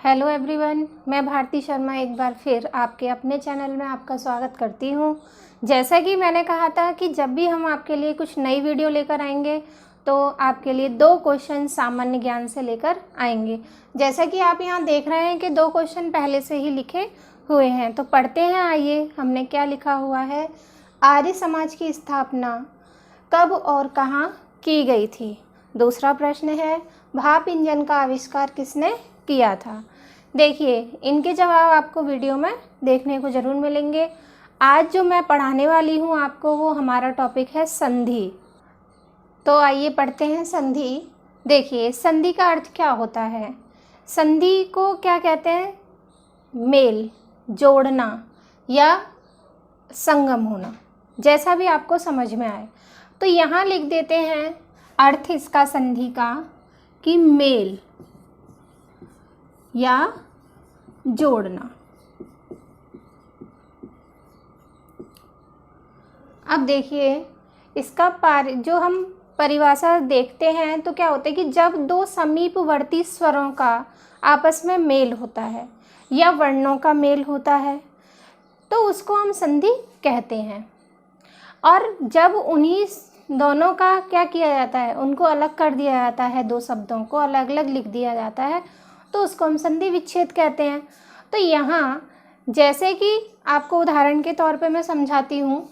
Hello everyone, मैं भारती शर्मा एक बार फिर आपके अपने चैनल में आपका स्वागत करती हूँ। जैसा कि मैंने कहा था कि जब भी हम आपके लिए कुछ नई वीडियो लेकर आएंगे तो आपके लिए 2 क्वेश्चन सामान्य ज्ञान से लेकर आएंगे। जैसा कि आप यहाँ देख रहे हैं कि 2 क्वेश्चन पहले से ही लिखे हुए हैं, तो पढ़ते हैं। आइए, हमने क्या लिखा हुआ है। आर्य समाज की स्थापना कब और कहाँ की गई थी। दूसरा प्रश्न है, भाप इंजन का आविष्कार किसने किया था। देखिए, इनके जवाब आपको वीडियो में देखने को ज़रूर मिलेंगे। आज जो मैं पढ़ाने वाली हूँ आपको, वो हमारा टॉपिक है संधि। तो आइए पढ़ते हैं संधि। देखिए, संधि का अर्थ क्या होता है। संधि को क्या कहते हैं? मेल, जोड़ना या संगम होना, जैसा भी आपको समझ में आए। तो यहाँ लिख देते हैं अर्थ इसका संधि का कि मेल या जोड़ना। अब देखिए, इसका जो हम परिभाषा देखते हैं तो क्या होता है कि जब 2 समीपवर्ती स्वरों का आपस में मेल होता है या वर्णों का मेल होता है तो उसको हम संधि कहते हैं। और जब उन्हीं दोनों का क्या किया जाता है, उनको अलग कर दिया जाता है, 2 शब्दों को अलग अलग लिख दिया जाता है, तो उसको हम संधि विच्छेद कहते हैं। तो यहाँ जैसे कि आपको उदाहरण के तौर पे मैं समझाती हूँ।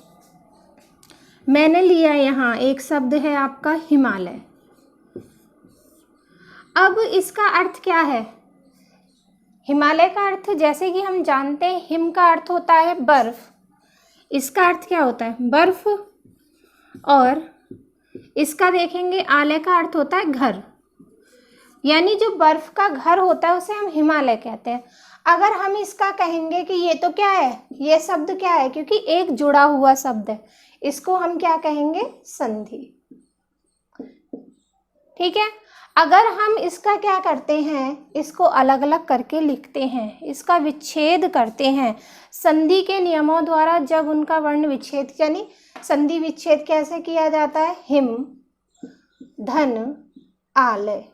मैंने लिया यहाँ एक शब्द है आपका हिमालय। अब इसका अर्थ क्या है? हिमालय का अर्थ जैसे कि हम जानते हैं, हिम का अर्थ होता है बर्फ। इसका अर्थ क्या होता है? बर्फ। और इसका देखेंगे आलय का अर्थ होता है घर, यानी जो बर्फ का घर होता है उसे हम हिमालय कहते हैं। अगर हम इसका कहेंगे कि ये तो क्या है, ये शब्द क्या है, क्योंकि एक जुड़ा हुआ शब्द है, इसको हम क्या कहेंगे? संधि। ठीक है। अगर हम इसका क्या करते हैं, इसको अलग अलग करके लिखते हैं, इसका विच्छेद करते हैं संधि के नियमों द्वारा। जब उनका वर्ण विच्छेद, यानी संधि विच्छेद कैसे किया जाता है? हिम, धन, आलय।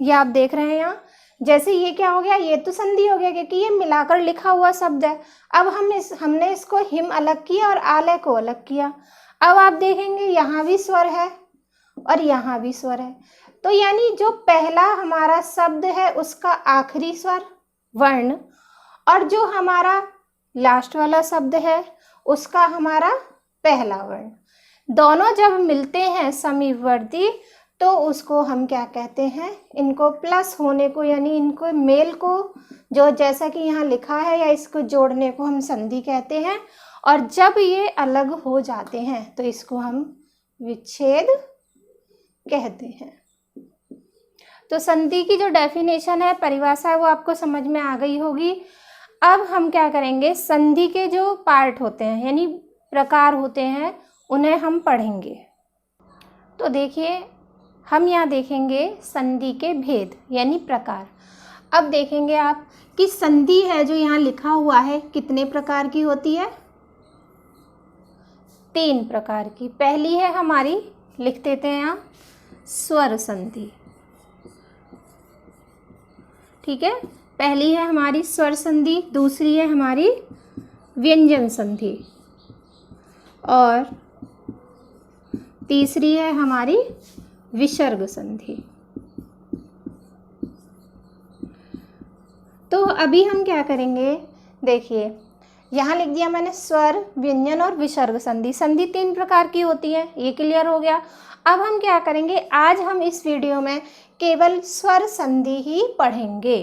ये आप देख रहे हैं यहाँ। जैसे ये क्या हो गया, ये तो संधि हो गया क्योंकि ये मिलाकर लिखा हुआ शब्द है। अब हमने इसको हिम अलग किया और आलय को अलग किया। अब आप देखेंगे यहाँ भी स्वर है और यहाँ भी स्वर है। तो यानी जो पहला हमारा शब्द है उसका आखिरी स्वर वर्ण, और जो हमारा लास्ट वाला शब्द है उसका हमारा पहला वर्ण, दोनों जब मिलते हैं समीपवर्ती तो उसको हम क्या कहते हैं? इनको प्लस होने को, यानी इनको मेल को, जो जैसा कि यहाँ लिखा है, या इसको जोड़ने को हम संधि कहते हैं। और जब ये अलग हो जाते हैं तो इसको हम विच्छेद कहते हैं। तो संधि की जो डेफिनेशन है, परिभाषा है, वो आपको समझ में आ गई होगी। अब हम क्या करेंगे, संधि के जो पार्ट होते हैं यानी प्रकार होते हैं उन्हें हम पढ़ेंगे। तो देखिए, हम यहाँ देखेंगे संधि के भेद यानी प्रकार। अब देखेंगे आप कि संधि है जो यहाँ लिखा हुआ है कितने प्रकार की होती है? 3 प्रकार की। पहली है हमारी, लिख देते हैं यहाँ, स्वर संधि। ठीक है, पहली है हमारी स्वर संधि, दूसरी है हमारी व्यंजन संधि, और तीसरी है हमारी विसर्ग संधि। तो अभी हम क्या करेंगे, देखिए यहाँ लिख दिया मैंने स्वर, व्यंजन और विसर्ग संधि। संधि 3 प्रकार की होती है, ये क्लियर हो गया। अब हम क्या करेंगे, आज हम इस वीडियो में केवल स्वर संधि ही पढ़ेंगे।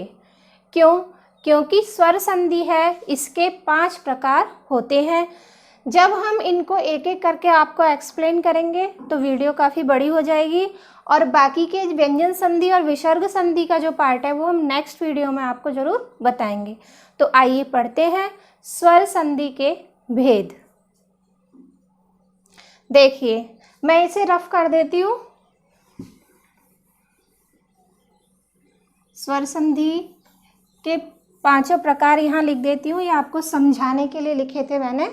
क्यों? क्योंकि स्वर संधि है, इसके 5 प्रकार होते हैं। जब हम इनको एक एक करके आपको एक्सप्लेन करेंगे तो वीडियो काफ़ी बड़ी हो जाएगी, और बाकी के व्यंजन संधि और विसर्ग संधि का जो पार्ट है वो हम नेक्स्ट वीडियो में आपको ज़रूर बताएंगे। तो आइए पढ़ते हैं स्वर संधि के भेद। देखिए, मैं इसे रफ कर देती हूँ। स्वर संधि के 5 प्रकार यहाँ लिख देती हूँ, ये आपको समझाने के लिए लिखे थे मैंने।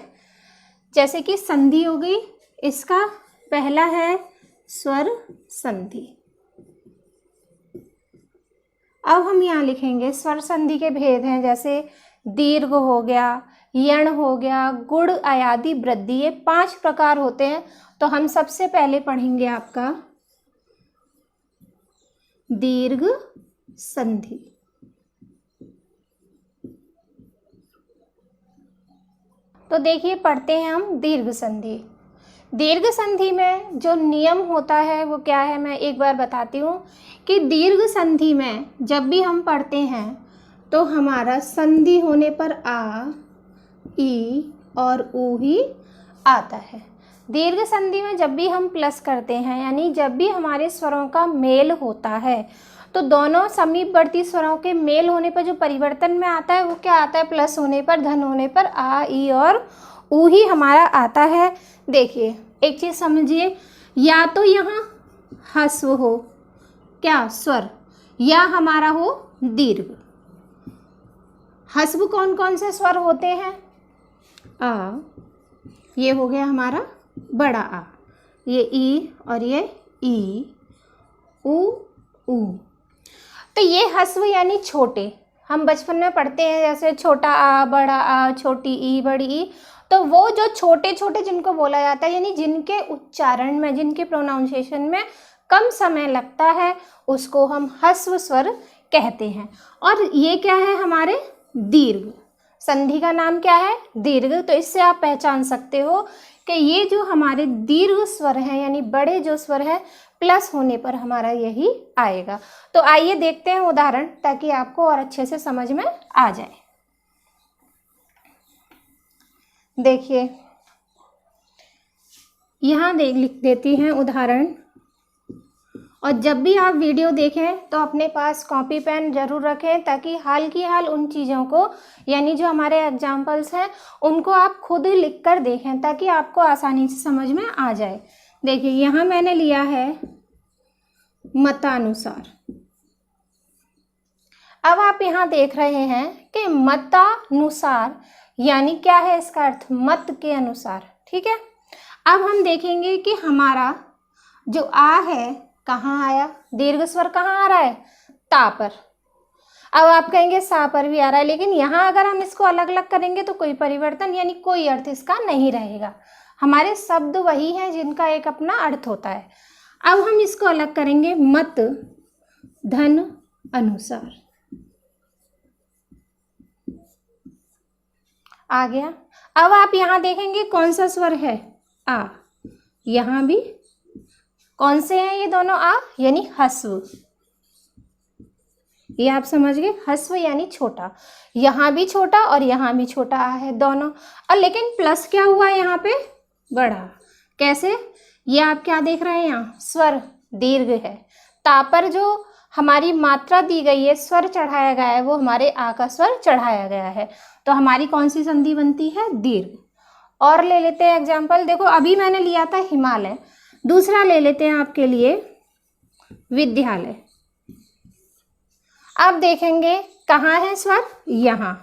जैसे कि संधि हो गई, इसका पहला है स्वर संधि। अब हम यहाँ लिखेंगे स्वर संधि के भेद हैं, जैसे दीर्घ हो गया, यण हो गया, गुड़, अयादि, वृद्धि, ये 5 प्रकार होते हैं। तो हम सबसे पहले पढ़ेंगे आपका दीर्घ संधि। तो देखिए पढ़ते हैं हम दीर्घ संधि। दीर्घ संधि में जो नियम होता है वो क्या है, मैं एक बार बताती हूँ कि दीर्घ संधि में जब भी हम पढ़ते हैं तो हमारा संधि होने पर आ, ई और ऊ ही आता है। दीर्घ संधि में जब भी हम प्लस करते हैं, यानी जब भी हमारे स्वरों का मेल होता है, तो दोनों समीपवर्ती स्वरों के मेल होने पर जो परिवर्तन में आता है वो क्या आता है, प्लस होने पर, धन होने पर आ, ई और ऊ ही हमारा आता है। देखिए एक चीज़ समझिए, या तो यहाँ ह्रस्व हो क्या स्वर, या हमारा हो दीर्घ। ह्रस्व कौन कौन से स्वर होते हैं, आ, ये हो गया हमारा बड़ा आ, ये ई और ये ई, ऊ। तो ये ह्रस्व यानी छोटे, हम बचपन में पढ़ते हैं जैसे छोटा आ, बड़ा आ, छोटी ई, बड़ी ई। तो वो जो छोटे छोटे जिनको बोला जाता है, यानी जिनके उच्चारण में, जिनके प्रोनाउंसिएशन में कम समय लगता है, उसको हम ह्रस्व स्वर कहते हैं। और ये क्या है हमारे दीर्घ। संधि का नाम क्या है, दीर्घ। तो इससे आप पहचान सकते हो कि ये जो हमारे दीर्घ स्वर हैं, यानी बड़े जो स्वर है, प्लस होने पर हमारा यही आएगा। तो आइए देखते हैं उदाहरण, ताकि आपको और अच्छे से समझ में आ जाए। देखिए यहाँ लिख देती हैं उदाहरण, और जब भी आप वीडियो देखें तो अपने पास कॉपी पेन जरूर रखें, ताकि हाल की हाल उन चीज़ों को, यानी जो हमारे एग्जाम्पल्स हैं, उनको आप खुद लिख कर देखें, ताकि आपको आसानी से समझ में आ जाए। देखिए यहाँ मैंने लिया है मतानुसार। अब आप यहाँ देख रहे हैं कि मतानुसार यानी क्या है, इसका अर्थ मत के अनुसार। ठीक है, अब हम देखेंगे कि हमारा जो आ है कहाँ आया, दीर्घ स्वर कहाँ आ रहा है, ता पर। अब आप कहेंगे सा पर भी आ रहा है, लेकिन यहाँ अगर हम इसको अलग अलग करेंगे तो कोई परिवर्तन यानी कोई अर्थ इसका नहीं रहेगा। हमारे शब्द वही हैं जिनका एक अपना अर्थ होता है। अब हम इसको अलग करेंगे मत धन अनुसार। आ गया। अब आप यहाँ देखेंगे कौन सा स्वर है, आ। यहाँ भी कौन से हैं ये दोनों, आ यानी ह्रस्व। ये आप समझ गए, ह्रस्व यानी छोटा। यहाँ भी छोटा और यहाँ भी छोटा आ है दोनों। और लेकिन प्लस क्या हुआ यहाँ पे, बड़ा। कैसे, ये आप क्या देख रहे हैं, यहाँ स्वर दीर्घ है, ता पर जो हमारी मात्रा दी गई है, स्वर चढ़ाया गया है, वो हमारे आ का स्वर चढ़ाया गया है। तो हमारी कौन सी संधि बनती है, दीर्घ। और ले लेते हैं एग्जाम्पल। देखो अभी मैंने लिया था हिमालय, दूसरा ले लेते हैं आपके लिए विद्यालय। अब देखेंगे कहाँ है स्वर, यहाँ।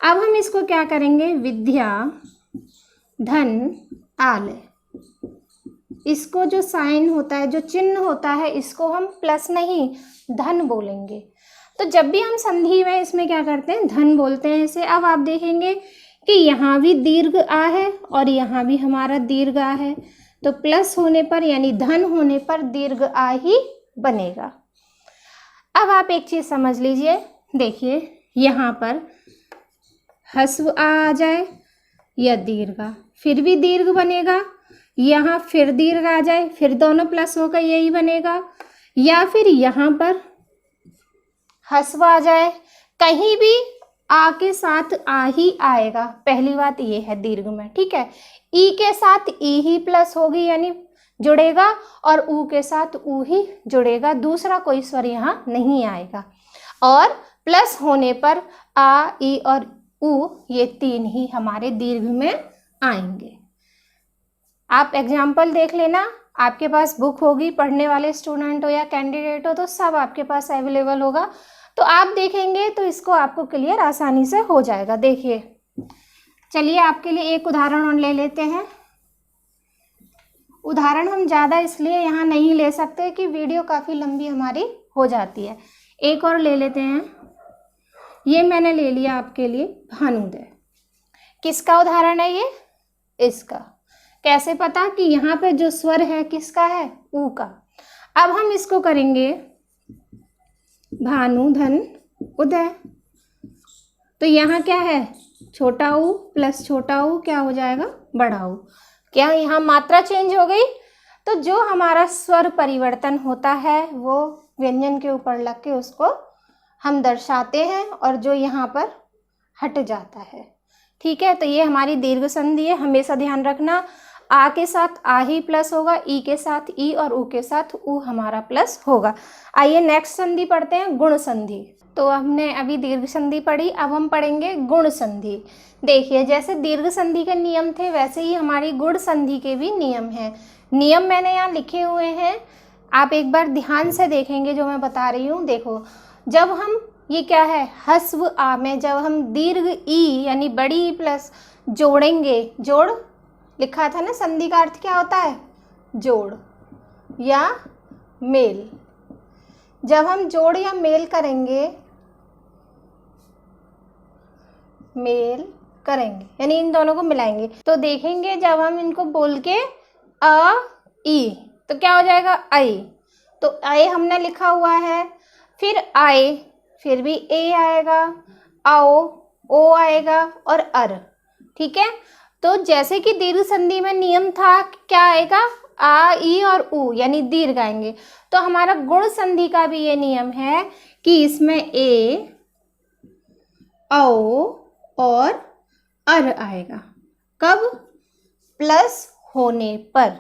अब हम इसको क्या करेंगे, विद्या धन आलय। इसको जो साइन होता है, जो चिन्ह होता है, इसको हम प्लस नहीं धन बोलेंगे। तो जब भी हम संधि में इसमें क्या करते हैं, धन बोलते हैं इसे। अब आप देखेंगे कि यहाँ भी दीर्घ आ है और यहाँ भी हमारा दीर्घ आ है, तो प्लस होने पर यानी धन होने पर दीर्घ आ ही बनेगा। अब आप एक चीज़ समझ लीजिए, देखिए यहाँ पर ह्रस्व आ जाए या दीर्घ आ, फिर भी दीर्घ बनेगा। यहाँ फिर दीर्घ आ जाए, फिर दोनों प्लस होकर यही बनेगा। या फिर यहाँ पर ह्रस्व आ जाए, कहीं भी आ के साथ आ ही आएगा। पहली बात ये है दीर्घ में, ठीक है। ई के साथ ई ही प्लस होगी यानी जुड़ेगा, और ऊ के साथ ऊ ही जुड़ेगा, दूसरा कोई स्वर यहाँ नहीं आएगा। और प्लस होने पर आ, ई और ऊ, ये तीन ही हमारे दीर्घ में आएंगे। आप एग्जाम्पल देख लेना, आपके पास बुक होगी, पढ़ने वाले स्टूडेंट हो या कैंडिडेट हो तो सब आपके पास अवेलेबल होगा। तो आप देखेंगे तो इसको आपको क्लियर आसानी से हो जाएगा। देखिए चलिए आपके लिए एक उदाहरण और ले लेते हैं। उदाहरण हम ज़्यादा इसलिए यहाँ नहीं ले सकते कि वीडियो काफ़ी लंबी हमारी हो जाती है। एक और ले लेते हैं। ये मैंने ले लिया आपके लिए भानुदय। किसका उदाहरण है ये? इसका। कैसे पता कि यहाँ पे जो स्वर है किसका है? ऊ का। अब हम इसको करेंगे भानु धन उदय। तो यहाँ क्या है? छोटा ऊ प्लस छोटा ऊ क्या हो जाएगा? बड़ा ऊ। क्या यहाँ मात्रा चेंज हो गई? तो जो हमारा स्वर परिवर्तन होता है वो व्यंजन के ऊपर लग के उसको हम दर्शाते हैं और जो यहाँ पर हट जाता है। ठीक है, तो ये हमारी दीर्घ संधि है। हमेशा ध्यान रखना, आ के साथ आ ही प्लस होगा, ई के साथ ई और ऊ के साथ ऊ हमारा प्लस होगा। आइए नेक्स्ट संधि पढ़ते हैं, गुण संधि। तो हमने अभी दीर्घ संधि पढ़ी, अब हम पढ़ेंगे गुण संधि। देखिए, जैसे दीर्घ संधि के नियम थे वैसे ही हमारी गुण संधि के भी नियम हैं। नियम मैंने यहाँ लिखे हुए हैं, आप एक बार ध्यान से देखेंगे जो मैं बता रही हूँ। देखो, जब हम ये क्या है ह्रस्व आ में जब हम दीर्घ ई यानी बड़ी ई प्लस जोड़ेंगे, जोड़ लिखा था ना, संधि का अर्थ क्या होता है? जोड़ या मेल। जब हम जोड़ या मेल करेंगे, मेल करेंगे यानी इन दोनों को मिलाएंगे, तो देखेंगे जब हम इनको बोल के अ ई तो क्या हो जाएगा? आई। तो आई हमने लिखा हुआ है, फिर आए, फिर भी ए आएगा, आओ ओ आएगा और अर। ठीक है, तो जैसे कि दीर्घ संधि में नियम था क्या आएगा? आ ई और ऊ यानी दीर्घ आएंगे। तो हमारा गुण संधि का भी ये नियम है कि इसमें ए, औ और अर आएगा। कब? प्लस होने पर।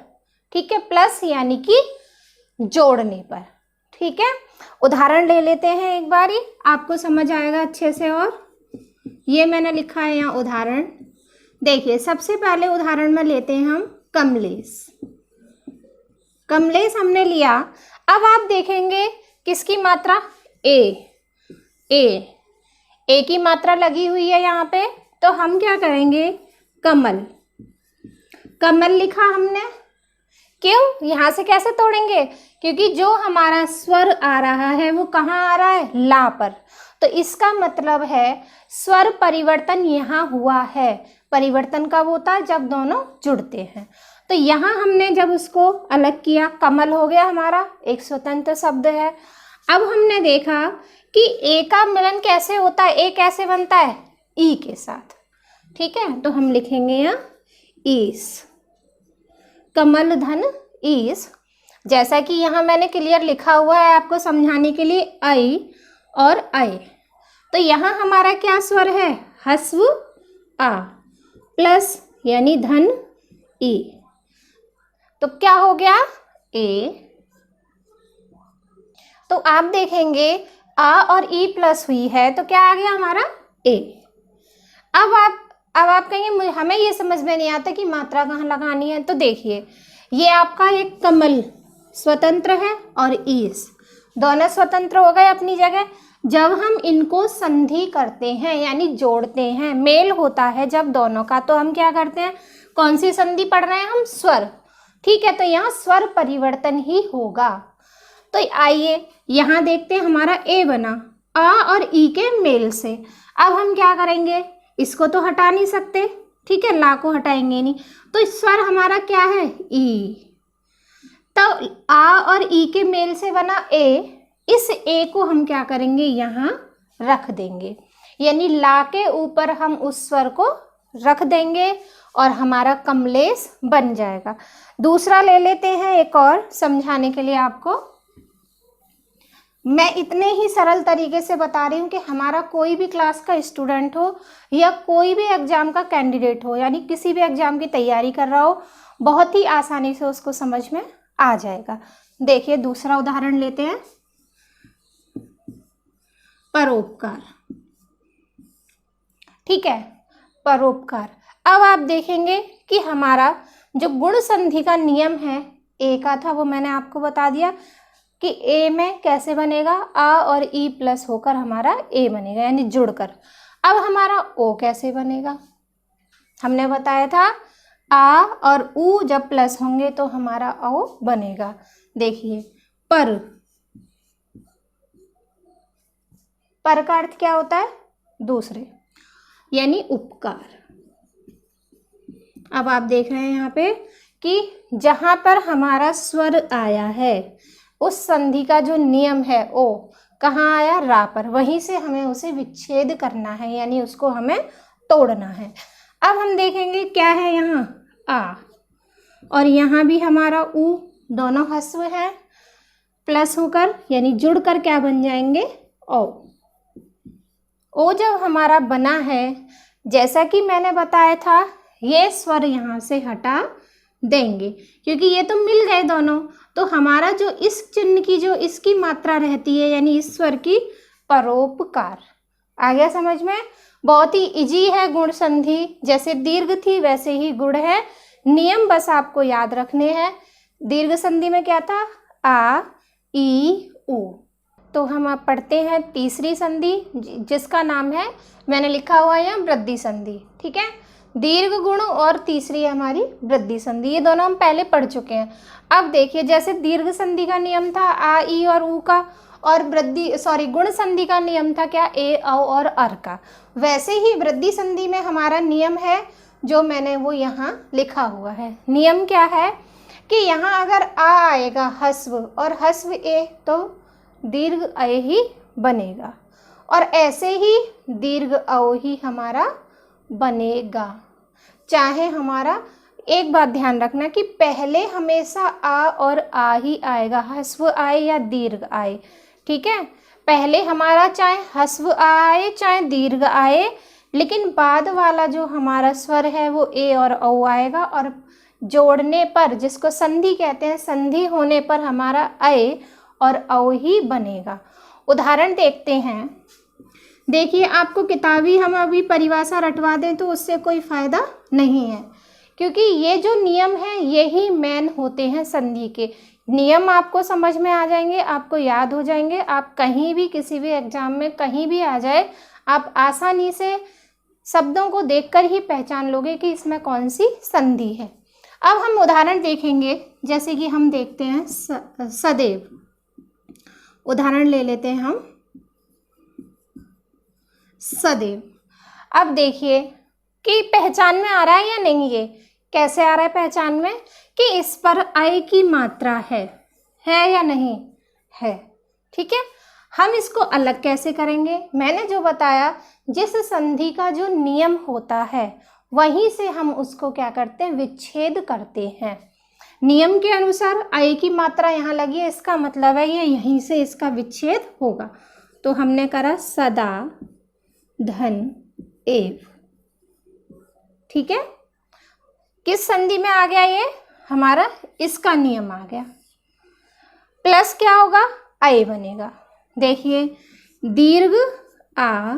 ठीक है, प्लस यानी कि जोड़ने पर। ठीक है, उदाहरण ले लेते हैं एक बार, ही आपको समझ आएगा अच्छे से। और ये मैंने लिखा है यहाँ उदाहरण। देखिए, सबसे पहले उदाहरण में लेते हैं हम कमलेश। कमलेश हमने लिया। अब आप देखेंगे किसकी मात्रा? ए। ए की मात्रा लगी हुई है यहाँ पे, तो हम क्या करेंगे? कमल। कमल लिखा हमने। क्यों? यहाँ से कैसे तोड़ेंगे? क्योंकि जो हमारा स्वर आ रहा है वो कहाँ आ रहा है? ला पर। तो इसका मतलब है स्वर परिवर्तन यहाँ हुआ है। परिवर्तन कब होता है? जब दोनों जुड़ते हैं। तो यहाँ हमने जब उसको अलग किया, कमल हो गया हमारा, एक स्वतंत्र शब्द है। अब हमने देखा कि ए का मिलन कैसे होता है? ए कैसे बनता है? ई के साथ। ठीक है, तो हम लिखेंगे यहाँ ईस। कमल धन ईस। जैसा कि यहाँ मैंने क्लियर लिखा हुआ है आपको समझाने के लिए, आई और आए। तो यहाँ हमारा क्या स्वर है? ह्रस्व आ प्लस यानी धन ई। तो क्या हो गया? ए। तो आप देखेंगे आ और ई प्लस हुई है तो क्या आ गया हमारा? ए। अब आप कहेंगे हमें ये समझ में नहीं आता कि मात्रा कहाँ लगानी है। तो देखिए, ये आपका एक कमल स्वतंत्र है और ईस दोनों स्वतंत्र हो गए अपनी जगह। जब हम इनको संधि करते हैं यानी जोड़ते हैं, मेल होता है जब दोनों का, तो हम क्या करते हैं? कौन सी संधि पढ़ रहे हैं हम? स्वर। ठीक है, तो यहाँ स्वर परिवर्तन ही होगा। तो आइए यहाँ देखते हैं, हमारा ए बना आ और ई के मेल से। अब हम क्या करेंगे? इसको तो हटा नहीं सकते, ठीक है, ला को हटाएंगे नहीं, तो स्वर हमारा क्या है? ई। तो आ और ई के मेल से बना ए। इस ए को हम क्या करेंगे? यहाँ रख देंगे, यानी ला के ऊपर हम उस स्वर को रख देंगे और हमारा कमलेश बन जाएगा। दूसरा ले लेते हैं एक और समझाने के लिए आपको। मैं इतने ही सरल तरीके से बता रही हूँ कि हमारा कोई भी क्लास का स्टूडेंट हो या कोई भी एग्जाम का कैंडिडेट हो, यानी किसी भी एग्जाम की तैयारी कर रहा हो, बहुत ही आसानी से उसको समझ में आ जाएगा। देखिए, दूसरा उदाहरण लेते हैं, परोपकार। ठीक है, परोपकार। अब आप देखेंगे कि हमारा जो गुण संधि का नियम है ए का था, वो मैंने आपको बता दिया कि ए में कैसे बनेगा? आ और ई प्लस होकर हमारा ए बनेगा यानी जुड़कर। अब हमारा ओ कैसे बनेगा? हमने बताया था आ और ऊ जब प्लस होंगे तो हमारा ओ बनेगा। देखिए, पर पर का अर्थ क्या होता है? दूसरे, यानी उपकार। अब आप देख रहे हैं यहाँ पे कि जहां पर हमारा स्वर आया है उस संधि का जो नियम है ओ कहाँ आया? रा पर। वहीं से हमें उसे विच्छेद करना है, यानी उसको हमें तोड़ना है। अब हम देखेंगे क्या है यहाँ? आ, और यहाँ भी हमारा ऊ, दोनों ह्रस्व है, प्लस होकर यानी जुड़कर क्या बन जाएंगे? ओ। ओ जब हमारा बना है, जैसा कि मैंने बताया था, ये स्वर यहाँ से हटा देंगे क्योंकि ये तो मिल गए दोनों। तो हमारा जो इस चिन्ह की जो इसकी मात्रा रहती है, यानी इस स्वर की, परोपकार। आ गया समझ में? बहुत ही इजी है गुण संधि, जैसे दीर्घ थी वैसे ही गुण है। नियम बस आपको याद रखने हैं। दीर्घ संधि में क्या था? आ, ई, उ। तो हम अब पढ़ते हैं तीसरी संधि, जिसका नाम है, मैंने लिखा हुआ है यहाँ, वृद्धि संधि। ठीक है, दीर्घ गुण और तीसरी हमारी वृद्धि संधि, ये दोनों हम पहले पढ़ चुके हैं। अब देखिए, जैसे दीर्घ संधि का नियम था आ, ई और ऊ का, और गुण संधि का नियम था क्या? ए, औ और अर का। वैसे ही वृद्धि संधि में हमारा नियम है, जो मैंने वो यहाँ लिखा हुआ है। नियम क्या है कि यहाँ अगर आ आएगा ह्रस्व और ह्रस्व ए, तो दीर्घ अ ही बनेगा, और ऐसे ही दीर्घ औ ही हमारा बनेगा। चाहे हमारा, एक बात ध्यान रखना कि पहले हमेशा आ और आ ही आएगा, ह्रस्व आए या दीर्घ आए। ठीक है, पहले हमारा चाहे ह्रस्व आए चाहे दीर्घ आए, लेकिन बाद वाला जो हमारा स्वर है वो ए और औ आएगा, और जोड़ने पर, जिसको संधि कहते हैं, संधि होने पर हमारा अ और औ ही बनेगा। उदाहरण देखते हैं। देखिए, आपको किताबी हम अभी परिभाषा रटवा दें तो उससे कोई फायदा नहीं है, क्योंकि ये जो नियम हैं यही मेन होते हैं संधि के। नियम आपको समझ में आ जाएंगे, आपको याद हो जाएंगे, आप कहीं भी किसी भी एग्जाम में कहीं भी आ जाए, आप आसानी से शब्दों को देखकर ही पहचान लोगे कि इसमें कौन सी संधि है। अब हम उदाहरण देखेंगे, जैसे कि हम देखते हैं सदैव। उदाहरण ले लेते हैं हम सदैव। अब देखिए कि पहचान में आ रहा है या नहीं। ये कैसे आ रहा है पहचान में? कि इस पर अ की मात्रा है या नहीं है। ठीक है, हम इसको अलग कैसे करेंगे? मैंने जो बताया, जिस संधि का जो नियम होता है वहीं से हम उसको क्या करते हैं? विच्छेद करते हैं। नियम के अनुसार अ की मात्रा यहाँ लगी है, इसका मतलब है ये यहीं से इसका विच्छेद होगा। तो हमने करा सदा, धन, एव। ठीक है, किस संधि में आ गया? ये हमारा इसका नियम आ गया। प्लस क्या होगा? अ बनेगा। देखिए, दीर्घ आ,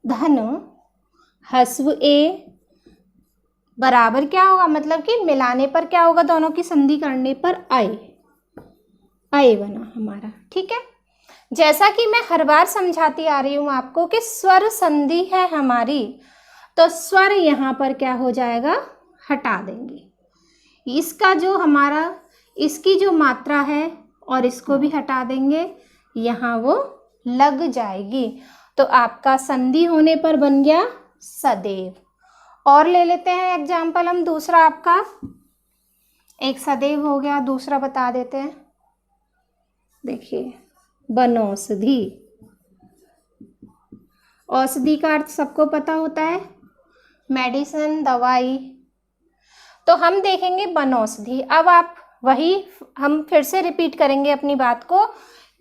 धन, ह्रस्व ए, बराबर क्या होगा? मतलब कि मिलाने पर क्या होगा? दोनों की संधि करने पर अ बना हमारा। ठीक है, जैसा कि मैं हर बार समझाती आ रही हूँ आपको कि स्वर संधि है हमारी, तो स्वर यहाँ पर क्या हो जाएगा? हटा देंगे। इसका जो हमारा, इसकी जो मात्रा है और इसको भी हटा देंगे, यहाँ वो लग जाएगी। तो आपका संधि होने पर बन गया सदैव। और ले लेते हैं एग्जाम्पल हम दूसरा। आपका एक सदैव हो गया, दूसरा बता देते हैं। देखिए, बनौषधि। औषधि का अर्थ सबको पता होता है, मेडिसिन, दवाई। तो हम देखेंगे बनौषधि। अब आप वही, हम फिर से रिपीट करेंगे अपनी बात को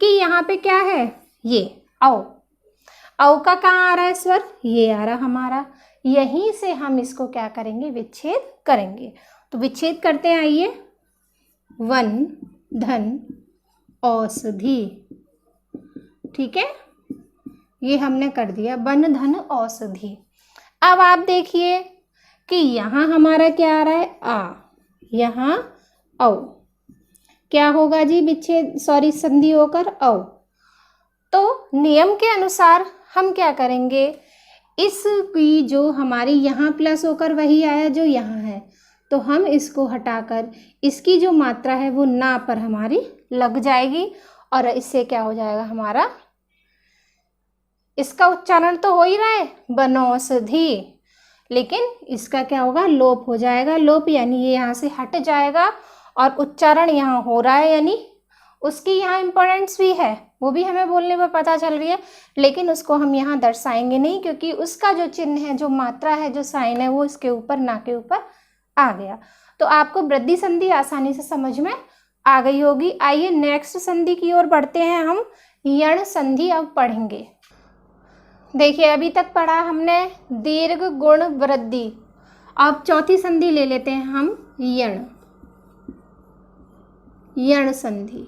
कि यहाँ पे क्या है? ये औ का कहाँ आ रहा है स्वर? ये आ रहा हमारा। यहीं से हम इसको क्या करेंगे? विच्छेद करेंगे। तो विच्छेद करते हैं, आइए। वन, धन, औषधि। ठीक है, ये हमने कर दिया, वन, धन, औषधि। अब आप देखिए कि यहाँ हमारा क्या आ रहा है? आ, यहाँ औ। क्या होगा जी? विच्छेद, संधि होकर औ। तो नियम के अनुसार हम क्या करेंगे? इसकी जो हमारी यहाँ प्लस होकर वही आया जो यहाँ है, तो हम इसको हटाकर इसकी जो मात्रा है वो ना पर हमारी लग जाएगी, और इससे क्या हो जाएगा? हमारा इसका उच्चारण तो हो ही रहा है बनौषधि, लेकिन इसका क्या होगा, लोप हो जाएगा। लोप यानी ये यहाँ से हट जाएगा और उच्चारण यहाँ हो रहा है, यानी उसकी यहाँ इम्पोर्टेंस भी है, वो भी हमें बोलने पर पता चल रही है, लेकिन उसको हम यहाँ दर्शाएंगे नहीं, क्योंकि उसका जो चिन्ह है, जो मात्रा है, जो साइन है, वो इसके ऊपर ना के ऊपर आ गया। तो आपको वृद्धि संधि आसानी से समझ में आ गई होगी। आइए नेक्स्ट संधि की ओर बढ़ते हैं, हम यण संधि अब पढ़ेंगे। देखिए अभी तक पढ़ा हमने दीर्घ गुण वृद्धि, अब चौथी संधि ले लेते हैं हम यण संधि।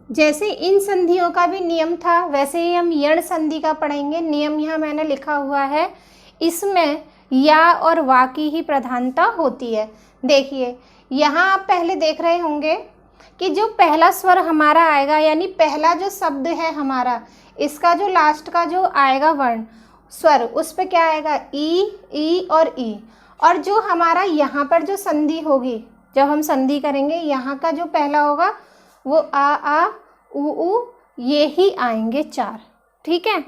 जैसे इन संधियों का भी नियम था, वैसे ही हम यण संधि का पढ़ेंगे। नियम यहाँ मैंने लिखा हुआ है, इसमें या और वा की ही प्रधानता होती है। देखिए यहाँ आप पहले देख रहे होंगे कि जो पहला स्वर हमारा आएगा, यानी पहला जो शब्द है हमारा, इसका जो लास्ट का जो आएगा वर्ण स्वर, उस पे क्या आएगा, ई और ई। और जो हमारा यहाँ पर जो संधि होगी, जब हम संधि करेंगे, यहाँ का जो पहला होगा वो आ उ, ये ही आएंगे 4। ठीक है,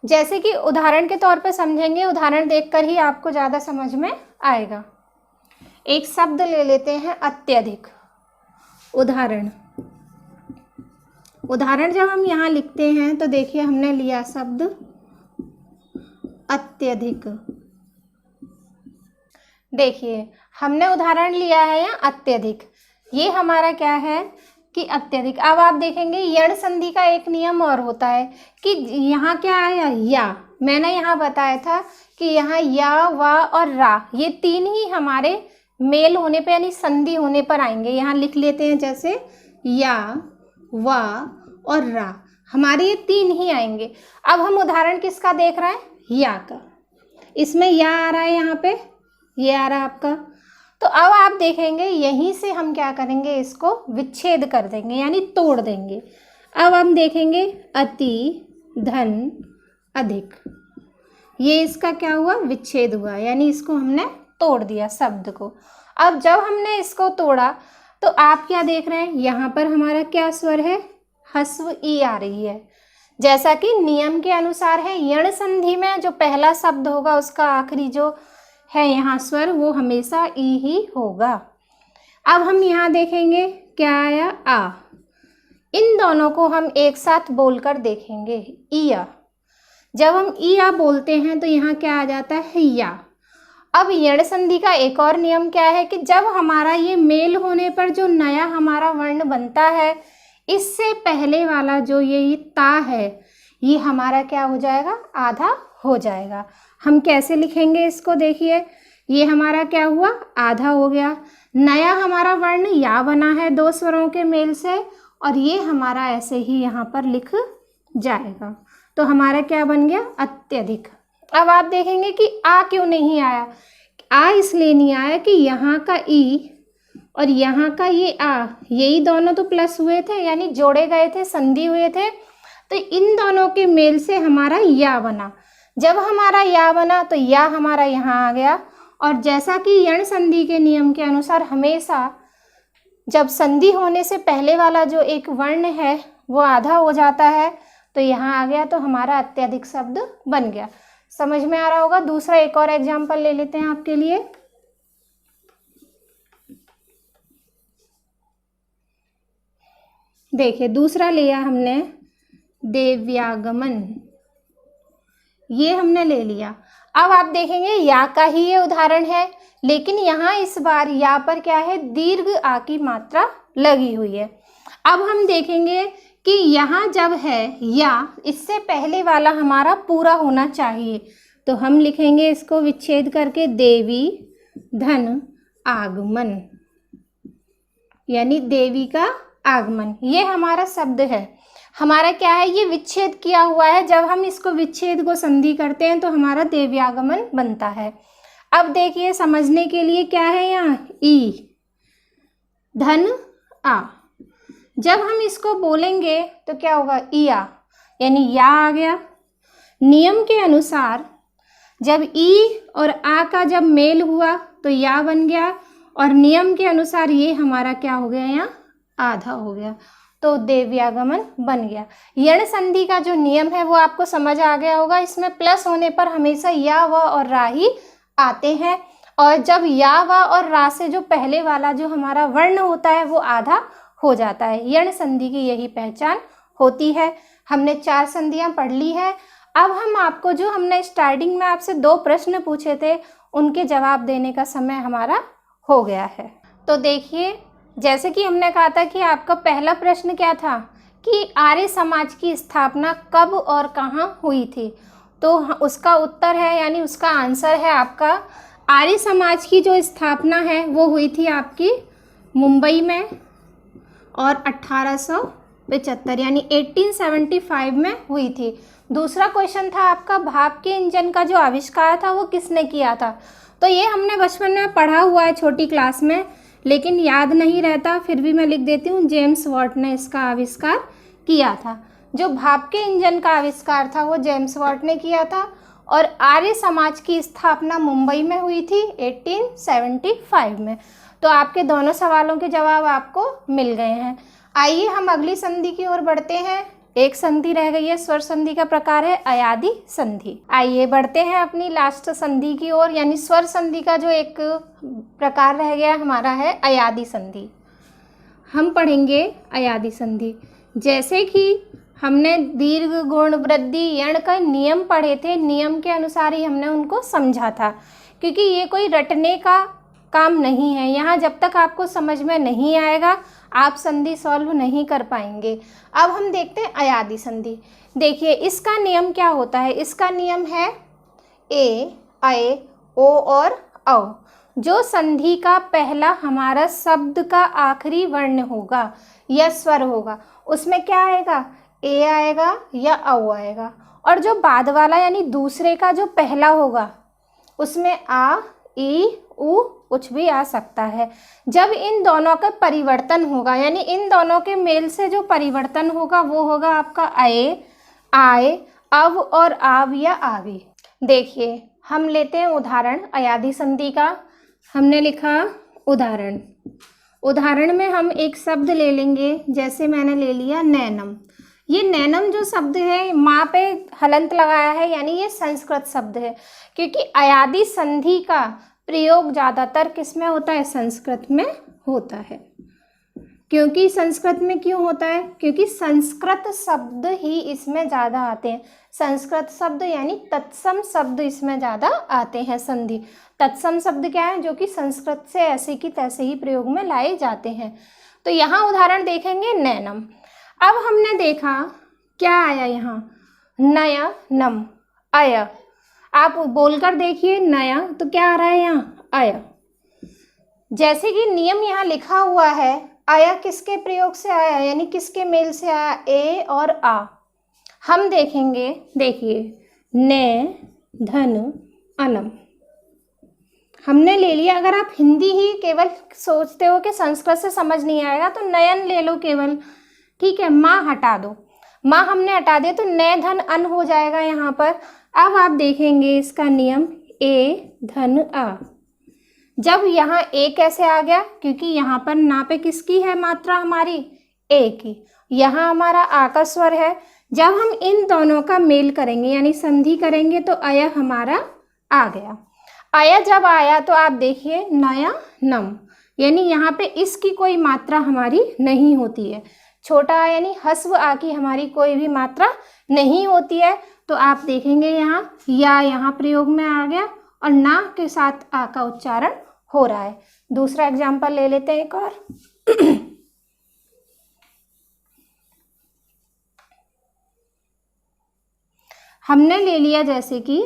जैसे कि उदाहरण के तौर पे समझेंगे, उदाहरण देखकर ही आपको ज़्यादा समझ में आएगा। एक शब्द ले लेते हैं अत्यधिक। उदाहरण जब हम यहाँ लिखते हैं तो देखिए हमने लिया शब्द अत्यधिक। देखिए हमने उदाहरण लिया है यहाँ अत्यधिक, ये हमारा क्या है कि अत्यधिक। अब आप देखेंगे यण संधि का एक नियम और होता है कि यहाँ क्या आया, या। मैंने यहाँ बताया था कि यहाँ या, वा और रा, ये 3 ही हमारे मेल होने पे यानी संधि होने पर आएंगे। यहाँ लिख लेते हैं, जैसे या, वा और रा, हमारे ये 3 ही आएंगे। अब हम उदाहरण किसका देख रहे हैं, या का। इसमें या आ रहा है, यहाँ पे ये आ रहा है आपका। तो अब आप देखेंगे यहीं से हम क्या करेंगे, इसको विच्छेद कर देंगे, यानी तोड़ देंगे। अब हम देखेंगे अति, धन, अधिक, ये इसका क्या हुआ, विच्छेद हुआ, यानी इसको हमने तोड़ दिया शब्द को। अब जब हमने इसको तोड़ा तो आप क्या देख रहे हैं, यहाँ पर हमारा क्या स्वर है, ह्रस्व ई आ रही है, जैसा कि नियम के अनुसार है। यण संधि में जो पहला शब्द होगा उसका आखिरी जो है यहाँ स्वर, वो हमेशा ई ही होगा। अब हम यहाँ देखेंगे क्या आया, आ। इन दोनों को हम एक साथ बोलकर देखेंगे, इया। जब हम इया बोलते हैं तो यहाँ क्या आ जाता है, या। अब यण संधि का एक और नियम क्या है कि जब हमारा ये मेल होने पर जो नया हमारा वर्ण बनता है, इससे पहले वाला जो ये ता है, ये हमारा क्या हो जाएगा, आधा हो जाएगा। हम कैसे लिखेंगे इसको, देखिए ये हमारा क्या हुआ, आधा हो गया। नया हमारा वर्ण या बना है 2 स्वरों के मेल से, और ये हमारा ऐसे ही यहाँ पर लिख जाएगा। तो हमारा क्या बन गया, अत्यधिक। अब आप देखेंगे कि आ क्यों नहीं आया, आ इसलिए नहीं आया कि यहाँ का ई और यहाँ का ये आ, यही दोनों तो प्लस हुए थे, यानी जोड़े गए थे, संधि हुए थे, तो इन दोनों के मेल से हमारा या बना। जब हमारा या बना तो या हमारा यहाँ आ गया। और जैसा कि यण संधि के नियम के अनुसार हमेशा जब संधि होने से पहले वाला जो एक वर्ण है वो आधा हो जाता है, तो यहाँ आ गया, तो हमारा अत्यधिक शब्द बन गया। समझ में आ रहा होगा। दूसरा एक और एग्जाम्पल ले लेते हैं आपके लिए। देखिए दूसरा लिया हमने देव्यागमन, ये हमने ले लिया। अब आप देखेंगे या का ही ये उदाहरण है, लेकिन यहाँ इस बार या पर क्या है, दीर्घ आ की मात्रा लगी हुई है। अब हम देखेंगे कि यहाँ जब है या, इससे पहले वाला हमारा पूरा होना चाहिए, तो हम लिखेंगे इसको विच्छेद करके देवी धन आगमन, यानी देवी का आगमन, ये हमारा शब्द है। हमारा क्या है, ये विच्छेद किया हुआ है। जब हम इसको विच्छेद को संधि करते हैं तो हमारा देव्यागमन बनता है। अब देखिए समझने के लिए क्या है, यहाँ ई धन आ, जब हम इसको बोलेंगे तो क्या होगा, इया, यानी या आ गया। नियम के अनुसार जब ई और आ का जब मेल हुआ तो या बन गया, और नियम के अनुसार ये हमारा क्या हो गया, यहाँ आधा हो गया। तो देव्यागमन बन गया। यण संधि का जो नियम है वो आपको समझ आ गया होगा। इसमें प्लस होने पर हमेशा या व और रा ही आते हैं, और जब या व और रा से जो पहले वाला जो हमारा वर्ण होता है वो आधा हो जाता है। यण संधि की यही पहचान होती है। हमने 4 संधियां पढ़ ली है। अब हम आपको जो हमने स्टार्टिंग में आपसे 2 प्रश्न पूछे थे उनके जवाब देने का समय हमारा हो गया है। तो देखिए, जैसे कि हमने कहा था कि आपका पहला प्रश्न क्या था कि आर्य समाज की स्थापना कब और कहाँ हुई थी, तो उसका उत्तर है यानी उसका आंसर है आपका आर्य समाज की जो स्थापना है वो हुई थी आपकी मुंबई में और 1875 यानी 1875 में हुई थी। दूसरा क्वेश्चन था आपका भाप के इंजन का जो आविष्कार था वो किसने किया था, तो ये हमने बचपन में पढ़ा हुआ है छोटी क्लास में, लेकिन याद नहीं रहता, फिर भी मैं लिख देती हूँ। जेम्स वाट ने इसका आविष्कार किया था। जो भाप के इंजन का आविष्कार था वो जेम्स वाट ने किया था, और आर्य समाज की स्थापना मुंबई में हुई थी 1875 में। तो आपके दोनों सवालों के जवाब आपको मिल गए हैं। आइए हम अगली संधि की ओर बढ़ते हैं। एक संधि रह गई है, स्वर संधि का प्रकार है अयादि संधि। आइए बढ़ते हैं अपनी लास्ट संधि की ओर, यानी स्वर संधि का जो एक प्रकार रह गया हमारा है अयादि संधि। हम पढ़ेंगे अयादि संधि। जैसे कि हमने दीर्घ गुण वृद्धि यण का नियम पढ़े थे, नियम के अनुसार ही हमने उनको समझा था, क्योंकि ये कोई रटने का काम नहीं है। यहाँ जब तक आपको समझ में नहीं आएगा आप संधि सॉल्व नहीं कर पाएंगे। अब हम देखते हैं अयादि संधि। देखिए इसका नियम क्या होता है। इसका नियम है ए, अय, ओ और औ। जो संधि का पहला हमारा शब्द का आखिरी वर्ण होगा या स्वर होगा उसमें क्या आएगा, ए आएगा या औ आएगा, और जो बाद वाला यानी दूसरे का जो पहला होगा उसमें आ, ई, उ कुछ भी आ सकता है। जब इन दोनों का परिवर्तन होगा यानी इन दोनों के मेल से जो परिवर्तन होगा वो होगा आपका अये, आए, अव और आव या आवी। देखिए हम लेते हैं उदाहरण अयादि संधि का। हमने लिखा उदाहरण। उदाहरण में हम एक शब्द ले लेंगे, जैसे मैंने ले लिया नैनम। ये नैनम जो शब्द है माँ पे हलंत लगाया है यानी ये संस्कृत शब्द है, क्योंकि अयादि संधि का प्रयोग ज़्यादातर किस में होता है, संस्कृत में होता है। क्योंकि संस्कृत में क्यों होता है, क्योंकि संस्कृत शब्द ही इसमें ज़्यादा आते हैं। संस्कृत शब्द यानी तत्सम शब्द इसमें ज़्यादा आते हैं। संधि तत्सम शब्द क्या है, जो कि संस्कृत से ऐसे की तैसे ही प्रयोग में लाए जाते हैं। तो यहाँ उदाहरण देखेंगे नैनम। अब हमने देखा क्या आया यहाँ, नया नम, अय। आप बोलकर देखिए नया, तो क्या आ रहा है यहाँ, अय। जैसे कि नियम यहाँ लिखा हुआ है, आया किसके प्रयोग से आया यानी किसके मेल से आया, ए और आ। हम देखेंगे, देखिए ने, धन, अनम हमने ले लिया। अगर आप हिंदी ही केवल सोचते हो कि संस्कृत से समझ नहीं आएगा तो नयन ले लो केवल, ठीक है। माँ हटा दो, माँ हमने हटा दिया तो नए धन अन हो जाएगा यहाँ पर। अब आप देखेंगे इसका नियम, ए धन आ। जब यहाँ ए कैसे आ गया, क्योंकि यहाँ पर ना पे किसकी है मात्रा हमारी, ए की, यहाँ हमारा आ का स्वर है। जब हम इन दोनों का मेल करेंगे यानी संधि करेंगे तो अय हमारा आ गया। अय जब आया तो आप देखिए नया नम, यानी यहाँ पे इसकी कोई मात्रा हमारी नहीं होती है। छोटा आ यानी हस्व आ की हमारी कोई भी मात्रा नहीं होती है। तो आप देखेंगे यहाँ या यहाँ प्रयोग में आ गया और ना के साथ आ का उच्चारण हो रहा है। दूसरा एग्जाम्पल ले लेते हैं एक और। हमने ले लिया जैसे कि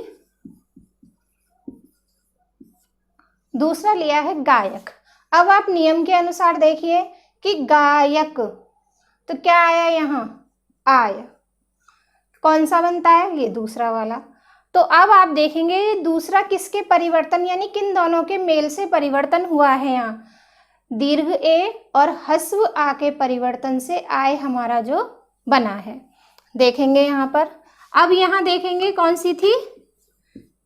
दूसरा लिया है गायक। अब आप नियम के अनुसार देखिए कि गायक, तो क्या आया यहाँ, आय। कौन सा बनता है, ये दूसरा वाला। तो अब आप देखेंगे दूसरा किसके परिवर्तन यानी किन दोनों के मेल से परिवर्तन हुआ है, यहाँ दीर्घ ए और हस्व आ के परिवर्तन से आय हमारा जो बना है। देखेंगे यहाँ पर। अब यहाँ देखेंगे कौन सी थी,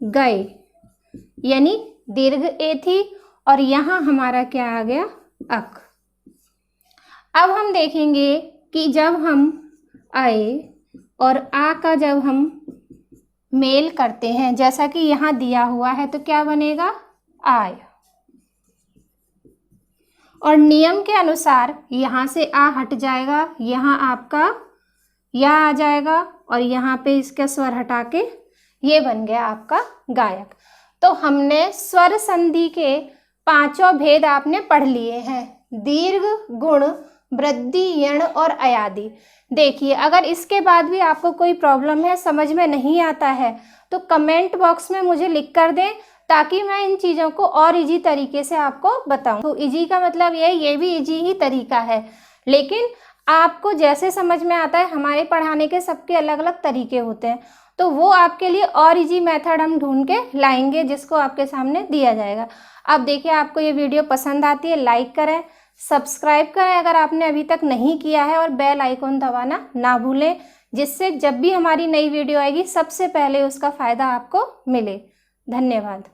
गए, यानी दीर्घ ए थी और यहाँ हमारा क्या आ गया, अक। अब हम देखेंगे कि जब हम आए और आ का जब हम मेल करते हैं, जैसा कि यहाँ दिया हुआ है, तो क्या बनेगा? आय। और नियम के अनुसार यहाँ से आ हट जाएगा, यहाँ आपका या आ जाएगा और यहाँ पे इसका स्वर हटा के ये बन गया आपका गायक। तो हमने स्वर संधि के पांचों भेद आपने पढ़ लिए हैं, दीर्घ, गुण, वृद्धि, यण और अयादि। देखिए, अगर इसके बाद भी आपको कोई प्रॉब्लम है, समझ में नहीं आता है, तो कमेंट बॉक्स में मुझे लिख कर दें, ताकि मैं इन चीज़ों को और इजी तरीके से आपको बताऊं। तो इजी का मतलब ये भी इजी ही तरीका है, लेकिन आपको जैसे समझ में आता है, हमारे पढ़ाने के सबके अलग अलग तरीके होते हैं, तो वो आपके लिए और इजी मेथड हम ढूंढ के लाएंगे, जिसको आपके सामने दिया जाएगा। अब देखिए, आपको ये वीडियो पसंद आती है, लाइक करें, सब्सक्राइब करें अगर आपने अभी तक नहीं किया है, और बेल आइकॉन दबाना ना भूलें, जिससे जब भी हमारी नई वीडियो आएगी सबसे पहले उसका फ़ायदा आपको मिले। धन्यवाद।